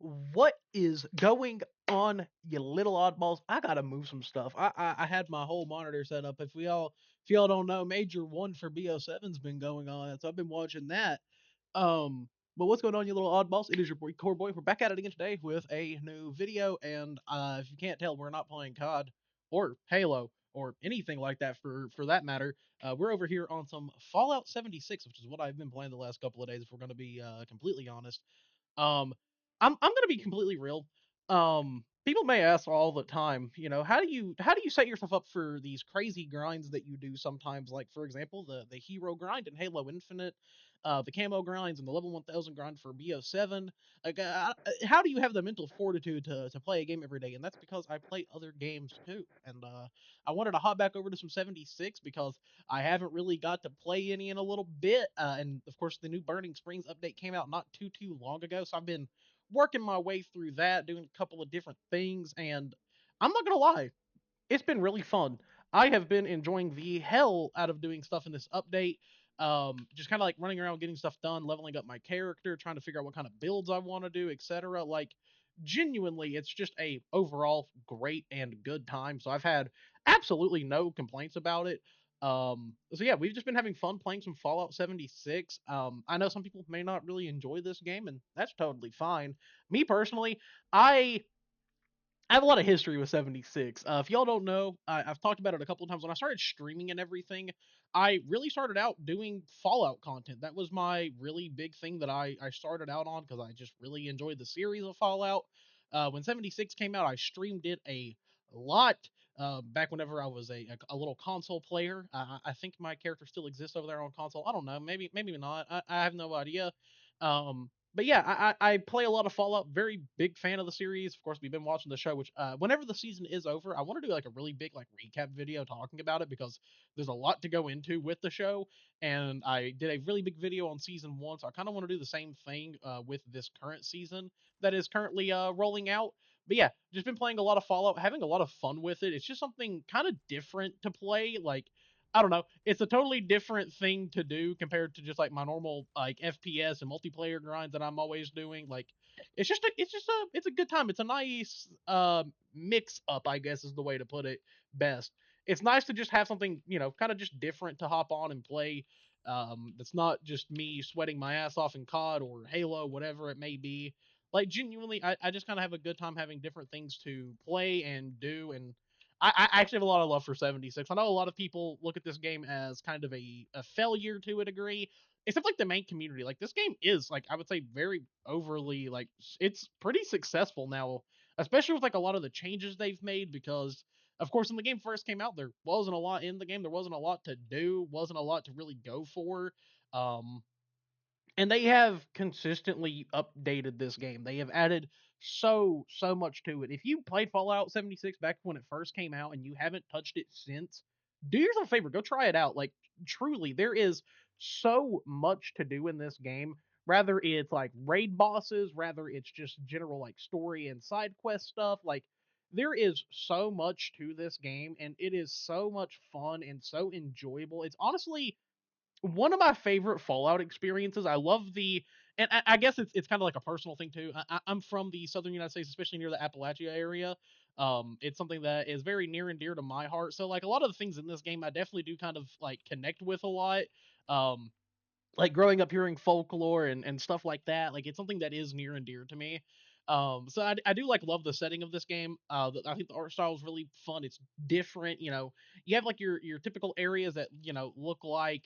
What is going on, you little oddballs? I gotta move some stuff. I had my whole monitor set up. If y'all don't know, Major One for BO7's been going on, so I've been watching that. But what's going on, you little oddballs? It is your boy Core Boy. We're back at it again today with a new video, and if you can't tell, we're not playing COD or Halo or anything like that for that matter. We're over here on some Fallout 76, which is what I've been playing the last couple of days. If we're gonna be completely honest. Um, I'm gonna be completely real. People may ask all the time, how do you set yourself up for these crazy grinds that you do sometimes? Like for example, the hero grind in Halo Infinite, the camo grinds and the level 1000 grind for BO7. Like, how do you have the mental fortitude to play a game every day? And that's because I play other games too. And I wanted to hop back over to some 76 because I haven't really got to play any in a little bit. And of course, the new Burning Springs update came out not too long ago, so I've been working my way through that, doing a couple of different things, and I'm not gonna lie, it's been really fun. I have been enjoying the hell out of doing stuff in this update. Just kind of like running around, getting stuff done, leveling up my character, trying to figure out what kind of builds I want to do, etc. Like, genuinely, it's just a overall great and good time. So I've had absolutely no complaints about it. So yeah, we've just been having fun playing some Fallout 76. I know some people may not really enjoy this game, and that's totally fine. Me personally, I I have a lot of history with 76. If y'all don't know, I've talked about it a couple of times. When I started streaming and everything, I really started out doing Fallout content. That was my really big thing that I started out on because I just really enjoyed the series of Fallout. When 76 came out, I streamed it a lot. Back whenever I was a little console player. I think my character still exists over there on console. I don't know. Maybe not. I have no idea. But yeah, I play a lot of Fallout. Very big fan of the series. Of course, we've been watching the show. Which whenever the season is over, I want to do like a really big like recap video talking about it because there's a lot to go into with the show. And I did a really big video on season one, so I kind of want to do the same thing with this current season that is currently rolling out. But yeah, just been playing a lot of Fallout, having a lot of fun with it. It's just something kind of different to play. Like, I don't know. It's a totally different thing to do compared to just like my normal like FPS and multiplayer grinds that I'm always doing. Like, it's a good time. It's a nice mix up, I guess is the way to put it best. It's nice to just have something, kind of just different to hop on and play. That's not just me sweating my ass off in COD or Halo, whatever it may be. Like, genuinely, I just kind of have a good time having different things to play and do, and I actually have a lot of love for 76. I know a lot of people look at this game as kind of a failure to a degree, except like the main community. Like, this game is, like, I would say very overly, like, it's pretty successful now, especially with like a lot of the changes they've made because of course when the game first came out there wasn't a lot in the game, there wasn't a lot to do, wasn't a lot to really go for. Um and they have consistently updated this game. They have added so much to it. If you played Fallout 76 back when it first came out and you haven't touched it since, do yourself a favor, go try it out. Like, truly, there is so much to do in this game. Rather it's like raid bosses, rather it's just general like story and side quest stuff. Like, there is so much to this game and it is so much fun and so enjoyable. It's honestly one of my favorite Fallout experiences. I love and I guess it's kind of like a personal thing too. I'm from the southern United States, especially near the Appalachia area. It's something that is very near and dear to my heart. So like a lot of the things in this game, I definitely do kind of like connect with a lot. Um, like growing up hearing folklore and stuff like that, like it's something that is near and dear to me. So I do like love the setting of this game. I think the art style is really fun. It's different. You have like your typical areas that look like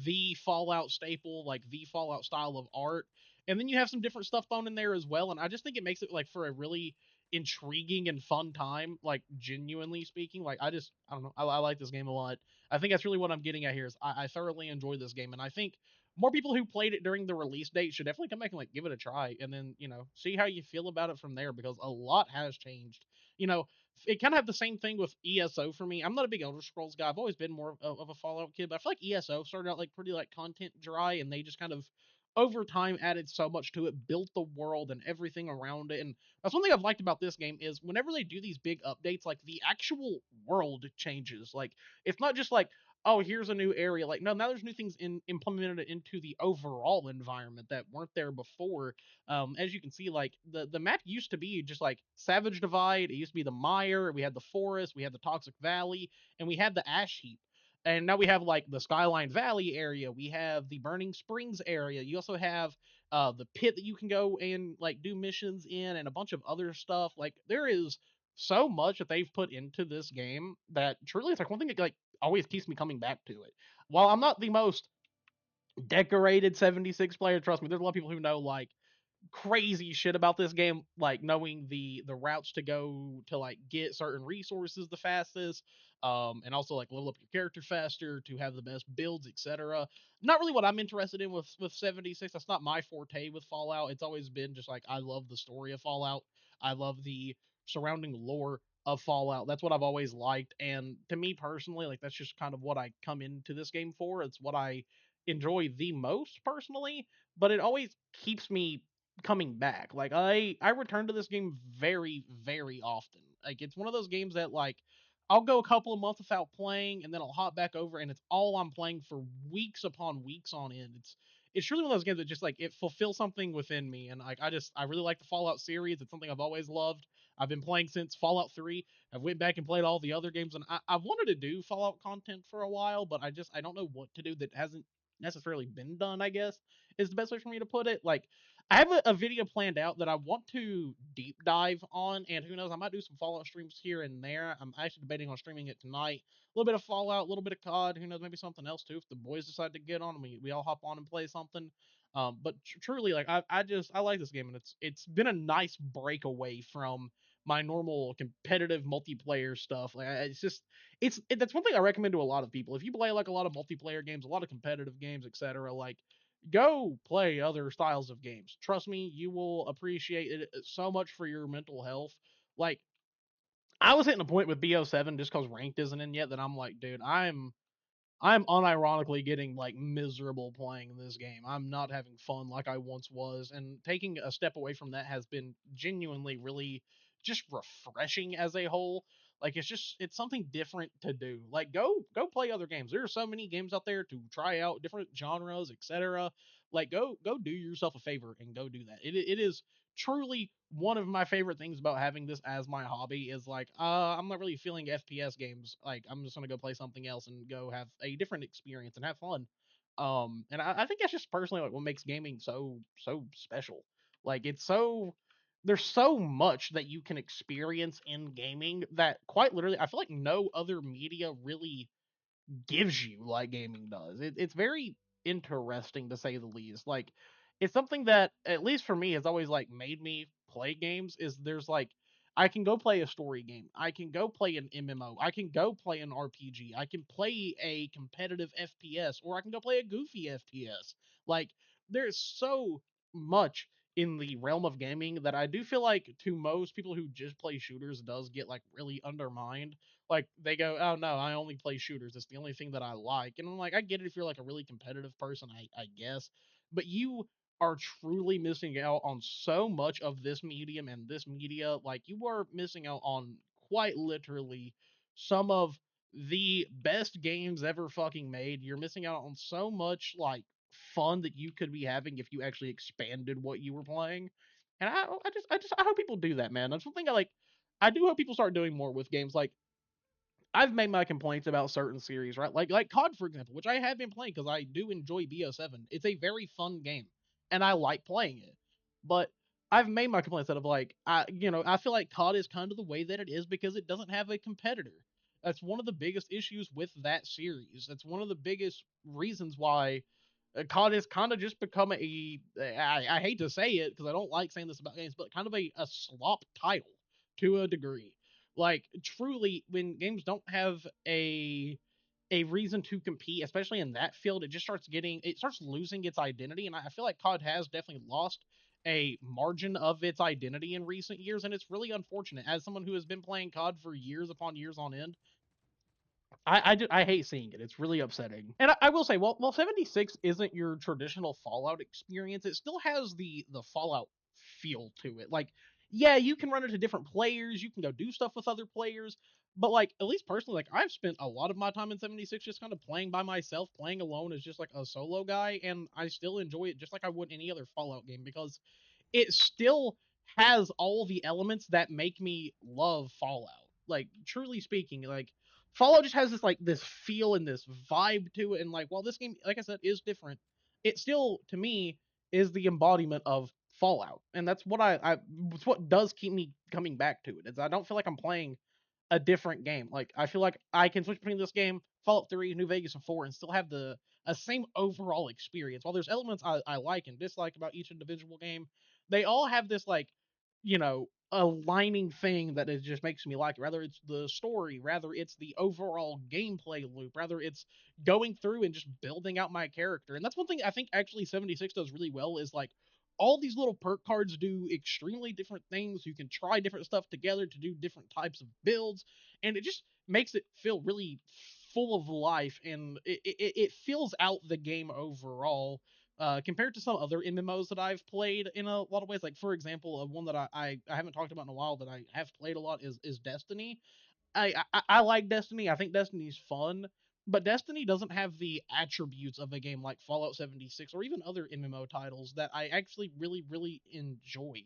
the Fallout staple, like the Fallout style of art, and then you have some different stuff thrown in there as well. And I just think it makes it like for a really intriguing and fun time. Like, genuinely speaking, like I don't know, I like this game a lot. I think that's really what I'm getting at here. Is I thoroughly enjoy this game, and I think more people who played it during the release date should definitely come back and like give it a try, and then see how you feel about it from there because a lot has changed. You know, it kind of have the same thing with ESO for me. I'm not a big Elder Scrolls guy. I've always been more of a Fallout kid, but I feel like ESO started out like pretty like content dry, and they just kind of over time added so much to it, built the world and everything around it. And that's one thing I've liked about this game is whenever they do these big updates, like the actual world changes. Like, it's not just like, oh, here's a new area. Like, no, now there's new things implemented into the overall environment that weren't there before. As you can see, like the map used to be just like Savage Divide. It used to be the Mire. We had the forest. We had the Toxic Valley, and we had the Ash Heap. And now we have like the Skyline Valley area. We have the Burning Springs area. You also have the pit that you can go and like do missions in, and a bunch of other stuff. Like there is so much that they've put into this game that truly it's like one thing that like always keeps me coming back to it. While I'm not the most decorated 76 player, trust me, there's a lot of people who know like crazy shit about this game, like knowing the routes to go to like get certain resources the fastest, and also like level up your character faster to have the best builds, etc. Not really what I'm interested in with 76. That's not my forte with Fallout. It's always been just like I love the story of Fallout. I love the surrounding lore of Fallout. That's what I've always liked, and to me personally, like that's just kind of what I come into this game for. It's what I enjoy the most personally, but it always keeps me coming back. Like I return to this game very very often. Like it's one of those games that like I'll go a couple of months without playing and then I'll hop back over and it's all I'm playing for weeks upon weeks on end. It's really one of those games that just like it fulfills something within me, and like I really like the Fallout series. It's something I've always loved. I've been playing since Fallout 3. I've went back and played all the other games, and I've wanted to do Fallout content for a while, but I don't know what to do that hasn't necessarily been done, I guess is the best way for me to put it. Like I have a video planned out that I want to deep dive on, and who knows, I might do some Fallout streams here and there. I'm actually debating on streaming it tonight. A little bit of Fallout, a little bit of COD. Who knows, maybe something else too. If the boys decide to get on, we all hop on and play something. But truly, like I like this game, and it's been a nice break away from my normal competitive multiplayer stuff. Like it's just that's one thing I recommend to a lot of people. If you play like a lot of multiplayer games, a lot of competitive games, etc., like go play other styles of games. Trust me, you will appreciate it so much for your mental health. Like I was hitting a point with BO7 just because ranked isn't in yet that I'm like, dude, I'm unironically getting like miserable playing this game. I'm not having fun like I once was, and taking a step away from that has been genuinely really just refreshing as a whole. Like it's something different to do. Like go play other games. There are so many games out there to try out, different genres, etc. Like go do yourself a favor and go do that. It is truly one of my favorite things about having this as my hobby is like I'm not really feeling FPS games. Like I'm just gonna go play something else and go have a different experience and have fun. And I think that's just personally like what makes gaming so special. Like it's so there's so much that you can experience in gaming that quite literally I feel like no other media really gives you like gaming does. It's very interesting to say the least. Like it's something that at least for me has always like made me play games is there's like I can go play a story game. I can go play an MMO. I can go play an RPG. I can play a competitive FPS or I can go play a goofy FPS. Like there's so much in the realm of gaming that I do feel like to most people who just play shooters does get like really undermined. Like they go, oh no, I only play shooters. It's the only thing that I like. And I'm like, I get it if you're like a really competitive person, I guess, but you are truly missing out on so much of this medium and this media. Like you are missing out on quite literally some of the best games ever fucking made. You're missing out on so much like fun that you could be having if you actually expanded what you were playing. And I hope people do that, man. That's something I do hope people start doing more with games. Like I've made my complaints about certain series, right? Like COD, for example, which I have been playing because I do enjoy BO7. It's a very fun game, and I like playing it. But I've made my complaints out of like, I feel like COD is kind of the way that it is because it doesn't have a competitor. That's one of the biggest issues with that series. That's one of the biggest reasons why COD has kind of just become I hate to say it because I don't like saying this about games, but kind of a slop title to a degree. Like truly, when games don't have a reason to compete, especially in that field, it starts losing its identity, and I feel like COD has definitely lost a margin of its identity in recent years, and it's really unfortunate. As someone who has been playing COD for years upon years on end, I hate seeing it. It's really upsetting. And I will say, while 76 isn't your traditional Fallout experience, it still has the Fallout feel to it. Like yeah, you can run into different players, you can go do stuff with other players, but like at least personally, like I've spent a lot of my time in 76 just kind of playing by myself, playing alone as just like a solo guy, and I still enjoy it just like I would any other Fallout game because it still has all the elements that make me love Fallout. Like truly speaking, like Fallout just has this feel and this vibe to it, and like while this game, like I said, is different, it still to me is the embodiment of Fallout, and that's what it's what does keep me coming back to it. Is I don't feel like I'm playing a different game. Like I feel like I can switch between this game, Fallout 3, New Vegas, and 4, and still have the a same overall experience. While there's elements I like and dislike about each individual game, they all have this aligning thing that it just makes me like it. Rather it's the story, rather it's the overall gameplay loop, rather it's going through and just building out my character. And that's one thing I think actually 76 does really well is like all these little perk cards do extremely different things. You can try different stuff together to do different types of builds, and it just makes it feel really full of life, and it fills out the game overall. Compared to some other MMOs that I've played in a lot of ways, like for example, one that I haven't talked about in a while that I have played a lot is Destiny. I like Destiny. I think Destiny's fun, but Destiny doesn't have the attributes of a game like Fallout 76 or even other MMO titles that I actually really enjoy.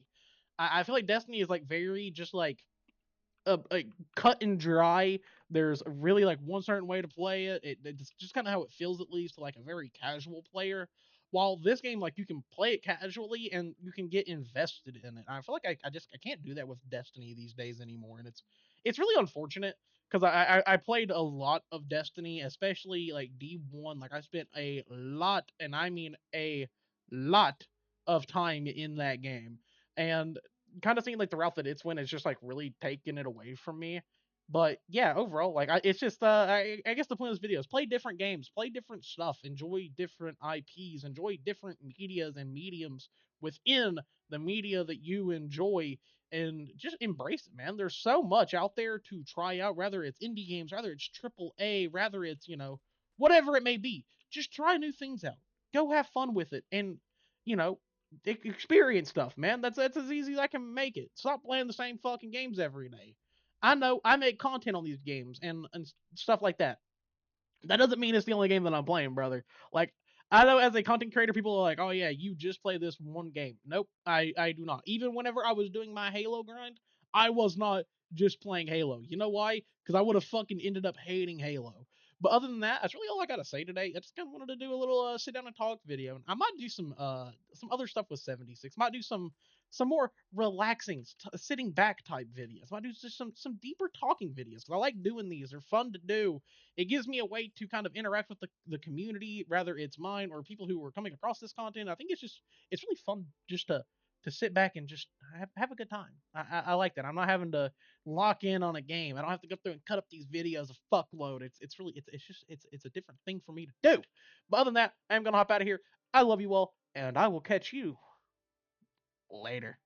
I feel like Destiny is like very just like cut and dry. There's really like one certain way to play it. It's just kind of how it feels at least to like a very casual player. While this game, like you can play it casually and you can get invested in it. I feel like I can't do that with Destiny these days anymore, and it's really unfortunate because I played a lot of Destiny, especially like D1. Like I spent a lot, and I mean a lot of time in that game, and kind of seeing like the route that it's went is just like really taking it away from me. But yeah, overall, like it's just I guess the point of this video is play different games, play different stuff, enjoy different IPs, enjoy different medias and mediums within the media that you enjoy, and just embrace it, man. There's so much out there to try out, whether it's indie games, whether it's triple A, whether it's whatever it may be. Just try new things out. Go have fun with it, and you know experience stuff, man. That's as easy as I can make it. Stop playing the same fucking games every day. I know I make content on these games and stuff like that. That doesn't mean it's the only game that I'm playing, brother. Like I know as a content creator, people are like, "Oh yeah, you just play this one game." Nope, I do not. Even whenever I was doing my Halo grind, I was not just playing Halo. You know why? Because I would have fucking ended up hating Halo. But other than that, that's really all I gotta say today. I just kind of wanted to do a little sit down and talk video, and I might do some other stuff with 76. Might do some more relaxing, sitting back type videos. Might do just some deeper talking videos because I like doing these. They're fun to do. It gives me a way to kind of interact with the community, whether it's mine or people who are coming across this content. I think it's really fun just to sit back and just have a good time. I like that. I'm not having to lock in on a game. I don't have to go through and cut up these videos a fuckload. It's really it's just it's a different thing for me to do. But other than that, I'm gonna hop out of here. I love you all, and I will catch you later.